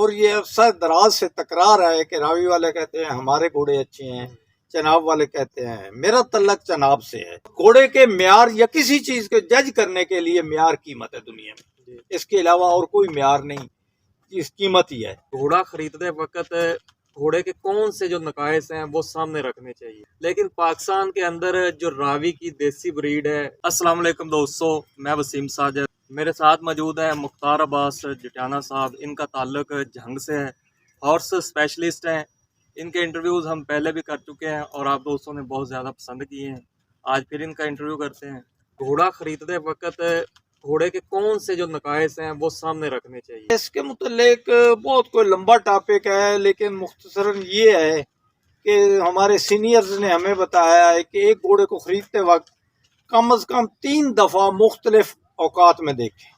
और ये अक्सर दराज से तकरार है कि रावी वाले कहते हैं हमारे घोड़े अच्छे हैं, चनाब वाले कहते हैं। मेरा तल्लक चनाब से है। घोड़े के म्यार या किसी चीज को जज करने के लिए म्यार कीमत है दुनिया में, इसके अलावा और कोई म्यार नहीं, इस कीमत ही है। घोड़ा खरीदते वक्त घोड़े के कौन से जो नकाइस हैं वो सामने रखने चाहिए, लेकिन पाकिस्तान के अंदर जो रावी की देसी ब्रीड है। अस्सलाम वालेकुम दोस्तों, मैं वसीम साजिद, मेरे साथ मौजूद है मुख्तार अब्बास जटियाना साहब। इनका ताल्लुक जंग से है, हॉर्स स्पेशलिस्ट हैं। इनके इंटरव्यूज़ हम पहले भी कर चुके हैं और आप दोस्तों ने बहुत ज़्यादा पसंद किए हैं। आज फिर इनका इंटरव्यू करते हैं। घोड़ा खरीदते वक्त घोड़े के कौन से जो नकाइस हैं वो सामने रखने चाहिए? इसके मुतल्लिक बहुत कोई लंबा टॉपिक है, लेकिन मुख्तसरन ये है कि हमारे सीनियर्स ने हमें बताया है कि एक घोड़े को खरीदते वक्त कम अज़ कम 3 दफ़ा मुख्तलिफ औकात में देखें।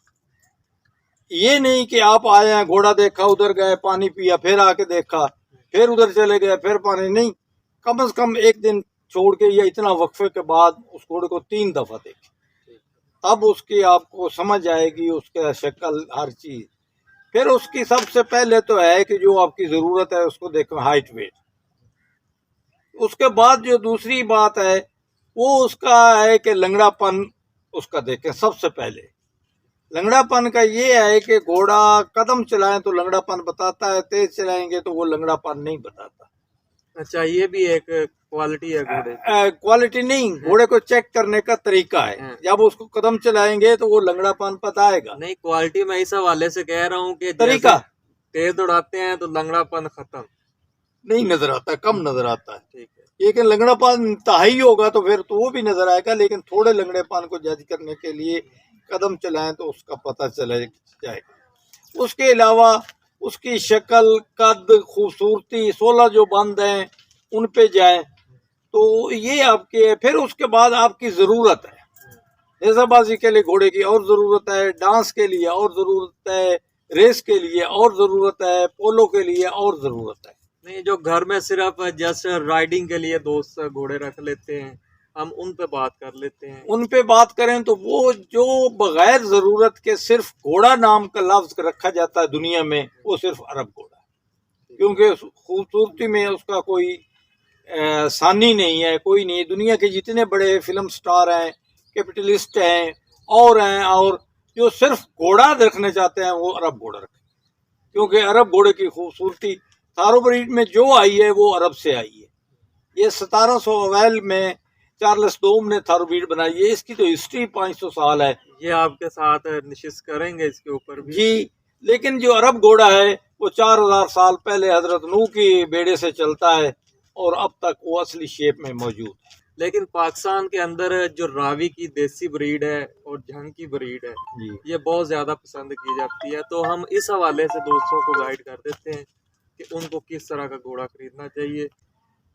ये नहीं कि आप आए हैं, घोड़ा देखा, उधर गए, पानी पिया, फिर आके देखा, फिर उधर चले गए, फिर पानी नहीं। कम अज़ कम एक दिन छोड़ के या इतना वक्फे के बाद उस घोड़े को 3 दफ़ा देखें, तब उसकी आपको समझ आएगी, उसका शक्ल, हर चीज़। फिर उसकी सबसे पहले तो है कि जो आपकी ज़रूरत है उसको देखो, हाइट वेट। उसके बाद जो दूसरी बात है वो उसका है कि लंगड़ापन उसका देखें। सबसे पहले लंगड़ापन का ये है कि घोड़ा कदम चलाएं तो लंगड़ापन बताता है, तेज चलाएंगे तो वो लंगड़ापन नहीं बताता। अच्छा, ये भी एक क्वालिटी है घोड़े की। क्वालिटी नहीं, घोड़े को चेक करने का तरीका है। जब उसको कदम चलाएंगे तो वो लंगड़ापन बताएगा। नहीं, क्वालिटी मैं इस हवाले से कह रहा हूँ कि तरीका तेज दौड़ाते हैं तो लंगड़ापन खत्म नहीं नजर आता, कम नजर आता है। ठीक है, लेकिन लंगड़ापन इंतहाई होगा तो फिर तो वो भी नजर आएगा। लेकिन थोड़े लंगड़ेपन को जज करने के लिए कदम चलाएं तो उसका पता चले जाएगा। उसके अलावा उसकी शक्ल, कद, खूबसूरती, 16 जो बंद हैं उन पे जाए तो ये आपके। फिर उसके बाद आपकी ज़रूरत है, रेसाबाजी के लिए घोड़े की और ज़रूरत है, डांस के लिए और ज़रूरत है, रेस के लिए और ज़रूरत है, पोलो के लिए और ज़रूरत है। नहीं, जो घर में सिर्फ जस्ट राइडिंग के लिए दोस्त घोड़े रख लेते हैं, हम उन पे बात कर लेते हैं। उन पे बात करें तो वो जो बगैर ज़रूरत के सिर्फ घोड़ा नाम का लफ्ज़ रखा जाता है दुनिया में, वो सिर्फ अरब घोड़ा है, क्योंकि खूबसूरती में उसका कोई सानी नहीं है, कोई नहीं। दुनिया के जितने बड़े फिल्म स्टार हैं, कैपिटलिस्ट हैं और जो सिर्फ घोड़ा रखना चाहते हैं वो अरब घोड़ा रखें, क्योंकि अरब घोड़े की खूबसूरती थारोब्रीड में जो आई है वो अरब से आई है। ये 1700 अवैल में चार्ल्स डोम ने थारोब्रीड बनाई है। इसकी तो हिस्ट्री 500 साल है। ये आपके साथ निशिस्त करेंगे इसके ऊपर भी जी। लेकिन जो अरब घोड़ा है वो 4000 साल पहले हजरत नूह की बेड़े से चलता है और अब तक वो असली शेप में मौजूद है। लेकिन पाकिस्तान के अंदर जो रावी की देसी ब्रीड है और जंग की ब्रीड है, ये बहुत ज़्यादा पसंद की जाती है। तो हम इस हवाले से दोस्तों को गाइड कर देते हैं कि उनको किस तरह का घोड़ा खरीदना चाहिए।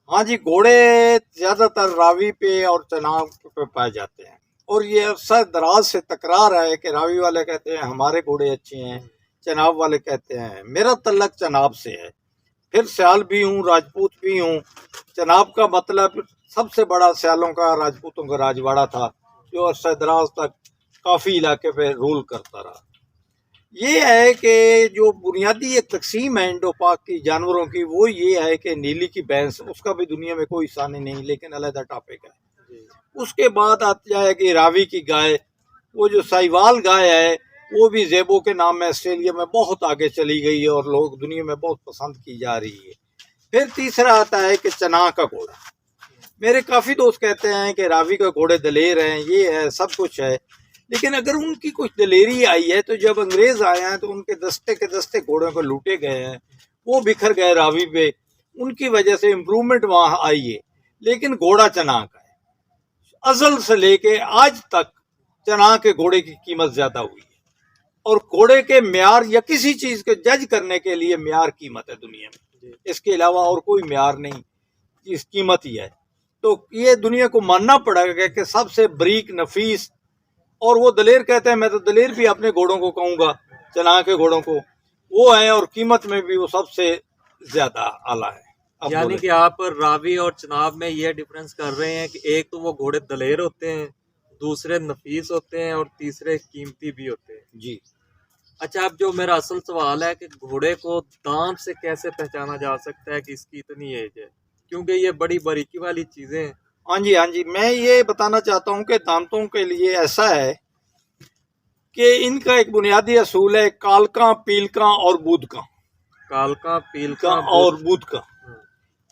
हाँ जी, घोड़े ज़्यादातर रावी पे और चनाब पे पाए जाते हैं, और ये अक्सर दराज से तकरार है कि रावी वाले कहते हैं हमारे घोड़े अच्छे हैं, चनाब वाले कहते हैं। मेरा तल्लक चनाब से है। फिर सियाल भी हूँ, राजपूत भी हूँ। चनाब का मतलब सबसे बड़ा सियालों का, राजपूतों का राजवाड़ा था, जो अरसा दराज तक काफ़ी इलाके पे रूल करता रहा। ये है कि जो बुनियादी एक तकसीम है इंडो पाक की जानवरों की, वो ये है कि नीली की भैंस, उसका भी दुनिया में कोई सानी नहीं, लेकिन अलग टॉपिक है। उसके बाद आती जाएगी रावी की गाय। वो जो साहिवाल गाय है वो भी ज़ेबो के नाम में ऑस्ट्रेलिया में बहुत आगे चली गई है और लोग दुनिया में बहुत पसंद की जा रही है। फिर तीसरा आता है कि चना का घोड़ा। मेरे काफ़ी दोस्त कहते हैं कि रावी का घोड़े दलेर हैं, ये है, सब कुछ है। लेकिन अगर उनकी कुछ दलेरी आई है तो जब अंग्रेज़ आए हैं तो उनके दस्ते के दस्ते घोड़ों को लूटे गए हैं, वो बिखर गए रावी पे, उनकी वजह से इम्प्रूवमेंट वहाँ आई है। लेकिन घोड़ा चना का है। अज़ल से लेके आज तक चना के घोड़े की कीमत ज़्यादा हुई है, और घोड़े के म्यार या किसी चीज़ को जज करने के लिए म्यार कीमत है दुनिया में, इसके अलावा और कोई म्यार नहीं, इस कीमत ही है। तो ये दुनिया को मानना पड़ेगा कि सबसे बरीक, नफीस, और वो दलेर कहते हैं, मैं तो दलेर भी अपने घोड़ों को कहूँगा, चना के घोड़ों को, वो है, और कीमत में भी वो सबसे ज़्यादा आला है। यानी कि आप रावी और चनाब में ये डिफरेंस कर रहे हैं कि एक तो वो घोड़े दलेर होते हैं, दूसरे नफीस होते हैं और तीसरे कीमती भी होते हैं। जी। अच्छा, अब जो मेरा असल सवाल है कि घोड़े को दांत से कैसे पहचाना जा सकता है कि इसकी इतनी एज है, क्योंकि ये बड़ी बारीकी वाली चीजें हैं। हाँ जी, हाँ जी, मैं ये बताना चाहता हूँ कि दांतों के लिए ऐसा है कि इनका एक बुनियादी असूल है, कालका, पीलका और बूदका। कालका, का पीलका, और बूद। बूथ का।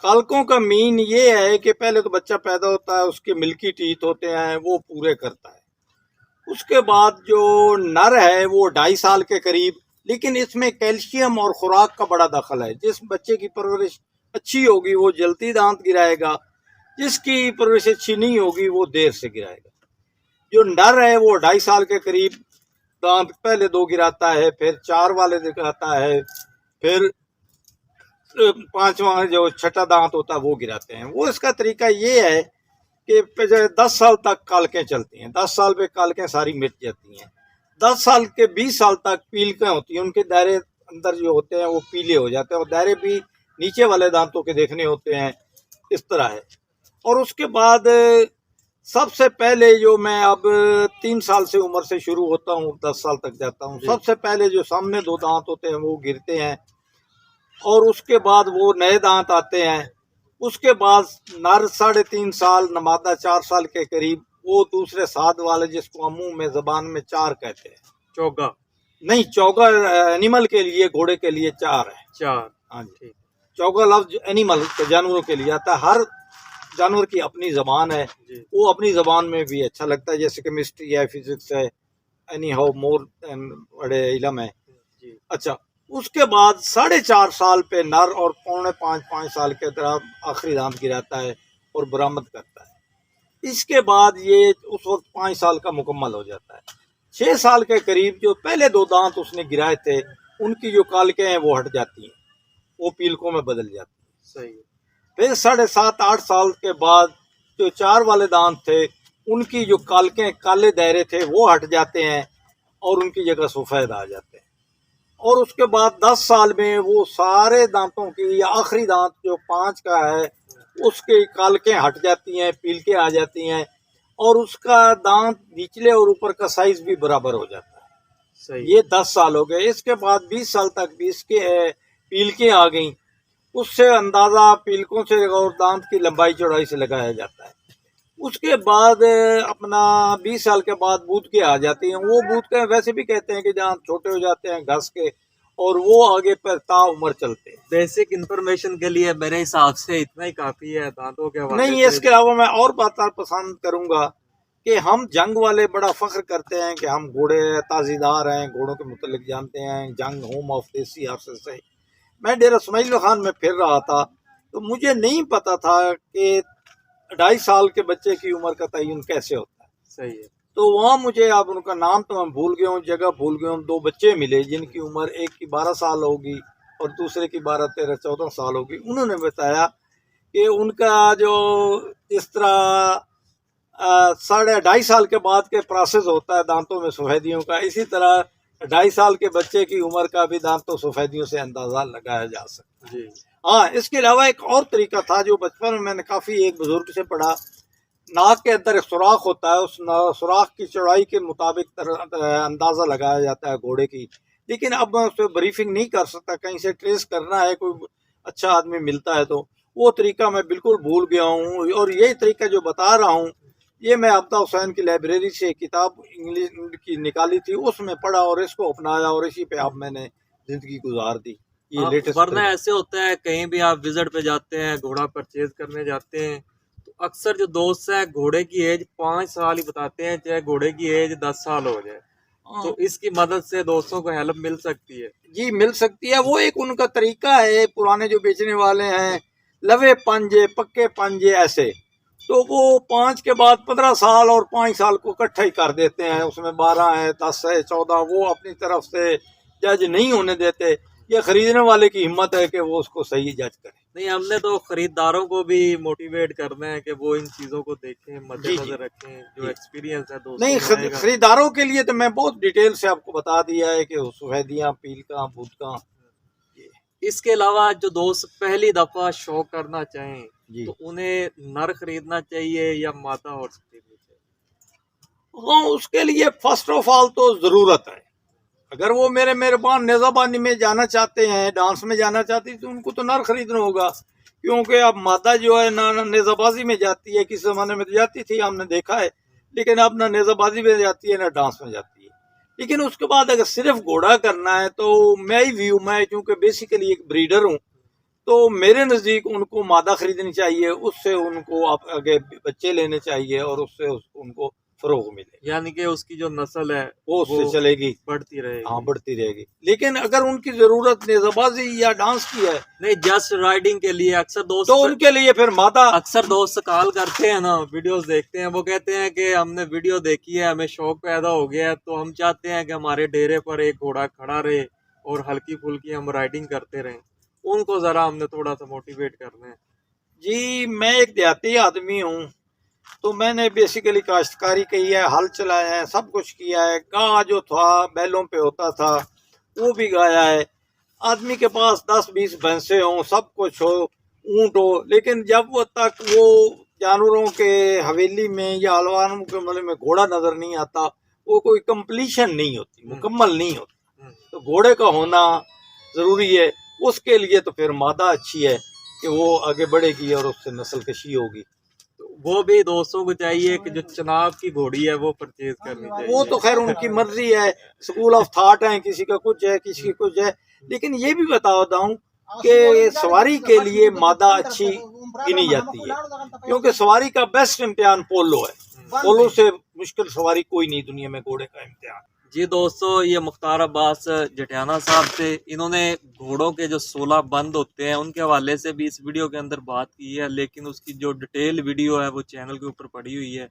कालकों का मीन ये है कि पहले तो बच्चा पैदा होता है, उसके मिल्की टीथ होते हैं, वो पूरे करता है। उसके बाद जो नर है वो 2.5 साल के करीब, लेकिन इसमें कैल्शियम और खुराक का बड़ा दखल है। जिस बच्चे की परवरिश अच्छी होगी वो जल्दी दांत गिराएगा, जिसकी परवरिश अच्छी नहीं होगी वो देर से गिराएगा। जो नर है वो 2.5 साल के करीब दांत पहले 2 गिराता है, फिर 4 वाले गिराता है, फिर 5वां जो छठा दांत होता है वो गिराते हैं। वो इसका तरीका ये है कि 10 साल तक कालकें चलती हैं, 10 साल पे कालकें सारी मिट जाती हैं। 10 साल के 20 साल तक पीलकें होती हैं, उनके दायरे अंदर जो होते हैं वो पीले हो जाते हैं, और दायरे भी नीचे वाले दांतों के देखने होते हैं। इस तरह है। और उसके बाद सबसे पहले जो मैं अब 3 साल से उम्र से शुरू होता हूँ, 10 साल तक जाता हूँ, सबसे पहले जो सामने 2 दांत होते हैं वो गिरते हैं, और उसके बाद वो नए दांत आते हैं। उसके बाद नर 3.5 साल, नमादा 4 साल के करीब, वो दूसरे साथ वाले जिसको हम मुंह में जबान में 4 कहते हैं। चौगा नहीं, चौगा एनिमल के लिए, घोड़े के लिए 4 है। 4। हाँ जी, चौगा लफ्ज एनिमल जानवरों के लिए आता है। हर जानवर की अपनी जबान है, वो अपनी जबान में भी अच्छा लगता है, जैसे केमिस्ट्री है, फिजिक्स है, एनी हाउ मोर बड़े इलम है। अच्छा, उसके बाद 4.5 साल पे नर और 4.5-5 साल के तरह आखिरी दांत गिराता है और बरामद करता है। इसके बाद ये उस वक्त 5 साल का मुकम्मल हो जाता है। 6 साल के करीब जो पहले 2 दांत उसने गिराए थे, उनकी जो कालकें हैं वो हट जाती हैं, वो पीलकों में बदल जाती हैं। सही है। फिर 7.5-8 साल के बाद जो 4 वाले दांत थे, उनकी जो कालकें, काले दायरे थे वो हट जाते हैं, और उनकी जगह सफ़ेद आ जाते हैं। और उसके बाद 10 साल में वो सारे दांतों की, या आखिरी दांत जो 5 का है, उसके कालकें हट जाती हैं, पीलके आ जाती हैं, और उसका दांत निचले और ऊपर का साइज भी बराबर हो जाता है। सही। ये 10 साल हो गए। इसके बाद 20 साल तक भी इसके पीलकें आ गई। उससे अंदाज़ा पीलकों से और दांत की लंबाई चौड़ाई से लगाया जाता है। उसके बाद अपना 20 साल के बाद बूथ के आ जाती हैं। वो बूथ के वैसे भी कहते हैं कि जहाँ छोटे हो जाते हैं घस के, और वो आगे पर ताउम्र चलते हैं। बेसिक इंफॉर्मेशन के लिए मेरे हिसाब से इतना ही काफी है दांतों के हवाले नहीं, से। इसके अलावा मैं और बात पसंद करूंगा कि हम जंग वाले बड़ा फख्र करते हैं कि हम घोड़े ताजीदार हैं, घोड़ों के मुतल्लिक जानते हैं, जंग होम ऑफ देसी अरसे से। मैं डेरा इस्माइल खान में फिर रहा था, तो मुझे नहीं पता था कि 2.5 साल के बच्चे की उम्र का तयन कैसे होता है। सही है। तो वहाँ मुझे, अब उनका नाम तो मैं भूल गया हूँ, जगह भूल गया हूँ, 2 बच्चे मिले जिनकी उम्र एक की 12 साल होगी और दूसरे की 12, 13, 14 साल होगी। उन्होंने बताया कि उनका जो इस तरह 2.5 साल के बाद के प्रोसेस होता है दांतों में सफ़ेदियों का, इसी तरह 2.5 साल के बच्चे की उम्र का भी दांतों सफ़ेदियों से अंदाज़ा लगाया जा सकता है। हाँ, इसके अलावा एक और तरीका था जो बचपन में मैंने काफ़ी एक बुजुर्ग से पढ़ा। नाक के अंदर एक सुराख होता है, उस सुराख की चौड़ाई के मुताबिक अंदाज़ा लगाया जाता है घोड़े की। लेकिन अब मैं उस पर ब्रीफिंग नहीं कर सकता, कहीं से ट्रेस करना है, कोई अच्छा आदमी मिलता है तो। वो तरीका मैं बिल्कुल भूल गया हूँ, और यही तरीका जो बता रहा हूँ ये मैं अब्दा हुसैन की लाइब्रेरी से किताब इंग्लिश की निकाली थी, उसमें पढ़ा और इसको अपनाया, और इसी पे अब मैंने ज़िंदगी गुजार दी। ये लेटेस्ट। वरना ऐसे होता है कहीं भी आप विजिट पे जाते हैं, घोड़ा परचेज करने जाते हैं, तो अक्सर जो दोस्त हैं घोड़े की एज 5 साल ही बताते हैं, चाहे घोड़े की एज 10 साल हो जाए। तो इसकी मदद से दोस्तों को हेल्प मिल सकती है। जी, मिल सकती है। वो एक उनका तरीका है, पुराने जो बेचने वाले हैं, लवे पंजे, पक्के पंजे ऐसे, तो वो 5 के बाद 15 साल और 5 साल को इकट्ठा ही कर देते हैं। उसमें 12 है, 10 है, 14, वो अपनी तरफ से जज नहीं होने देते। ये खरीदने वाले की हिम्मत है कि वो उसको सही जज करे। नहीं, हमने तो खरीदारों को भी मोटिवेट करना है कि वो इन चीजों को देखें, मद्देनजर रखें, जो एक्सपीरियंस है दोस्तों नहीं, में आएगा। खरीदारों के लिए तो मैं बहुत डिटेल से आपको बता दिया है कि सफेदियाँ, पीलका, भूतका। इसके अलावा जो दोस्त पहली दफा शौक करना चाहें जी, तो उन्हें नर खरीदना चाहिए या मादा हॉर्स खरीदनी चाहिए? हाँ, उसके लिए फर्स्ट ऑफ ऑल तो ज़रूरत है, अगर वो मेरे मेहरबान नेजाबानी में जाना चाहते हैं, डांस में जाना चाहते हैं, तो उनको तो नर खरीदना होगा, क्योंकि अब मादा जो है ना नेजाबाजी में जाती है, किस जमाने में तो जाती थी हमने देखा है, लेकिन अब ना नेजाबाजी में जाती है ना डांस में जाती है। लेकिन उसके बाद अगर सिर्फ घोड़ा करना है तो मैं ही व्यू, मैं क्योंकि बेसिकली एक ब्रीडर हूँ, तो मेरे नज़दीक उनको मादा खरीदनी चाहिए, उससे उनको आप आगे बच्चे लेने चाहिए और उससे उनको फरोग मिले, यानी कि उसकी जो नस्ल है वो उससे चलेगी, बढ़ती रहेगी। हाँ बढ़ती रहेगी। लेकिन अगर उनकी जरूरत नेजाबाजी या डांस की है नहीं, जस्ट राइडिंग के लिए अक्सर दोस्त तो उनके लिए फिर मादा। अक्सर दोस्त कॉल करते हैं ना, वीडियोस देखते हैं, वो कहते हैं कि हमने वीडियो देखी है, हमें शौक पैदा हो गया है, तो हम चाहते हैं कि हमारे डेरे पर एक घोड़ा खड़ा रहे और हल्की फुल्की हम राइडिंग करते रहें। उनको जरा हमने थोड़ा सा मोटिवेट करना है। जी मैं एक देहाती आदमी हूँ, तो मैंने बेसिकली काश्तकारी की है, हल चलाया है, सब कुछ किया है। गाय जो था बैलों पे होता था वो भी गाया है। आदमी के पास 10-20 भैंसे हों, सब कुछ हो, ऊँट हो, लेकिन जब वो तक वो जानवरों के हवेली में या हलवानों के मतलब में घोड़ा नजर नहीं आता, वो कोई कंप्लीशन नहीं होती, मुकम्मल नहीं होती। तो घोड़े का होना ज़रूरी है। उसके लिए तो फिर मादा अच्छी है कि वो आगे बढ़ेगी और उससे नस्ल कशी होगी। वो भी दोस्तों को चाहिए कि जो चनाब की घोड़ी है वो परचेज करनी चाहिए। वो तो खैर उनकी मर्जी है, स्कूल ऑफ थॉट है, किसी का कुछ है, किसी की कुछ है। लेकिन ये भी बताता हूँ कि सवारी के लिए मादा अच्छी गिनी जाती है, क्योंकि सवारी का बेस्ट इम्तिहान पोलो है। पोलो से मुश्किल सवारी कोई नहीं दुनिया में, घोड़े का इम्तिहान। जी दोस्तों, ये मुख्तार अब्बास जटियाना साहब थे। इन्होंने घोड़ों के जो 16 बंद होते हैं उनके हवाले से भी इस वीडियो के अंदर बात की है, लेकिन उसकी जो डिटेल वीडियो है वो चैनल के ऊपर पड़ी हुई है,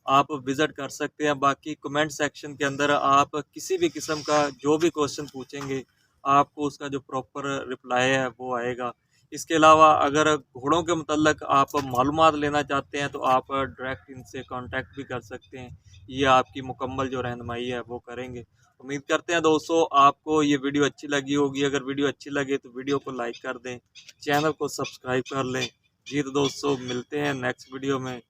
आप विज़िट कर सकते हैं। बाकी कमेंट सेक्शन के अंदर आप किसी भी किस्म का जो भी क्वेश्चन पूछेंगे, आपको उसका जो प्रॉपर रिप्लाई है वो आएगा। इसके अलावा अगर घोड़ों के मतलब आप मालूमात लेना चाहते हैं तो आप डायरेक्ट इनसे कांटेक्ट भी कर सकते हैं। ये आपकी मुकम्मल जो रहनुमाई है वो करेंगे। उम्मीद करते हैं दोस्तों आपको ये वीडियो अच्छी लगी होगी। अगर वीडियो अच्छी लगे तो वीडियो को लाइक कर दें, चैनल को सब्सक्राइब कर लें। जी तो दोस्तों, मिलते हैं नेक्स्ट वीडियो में।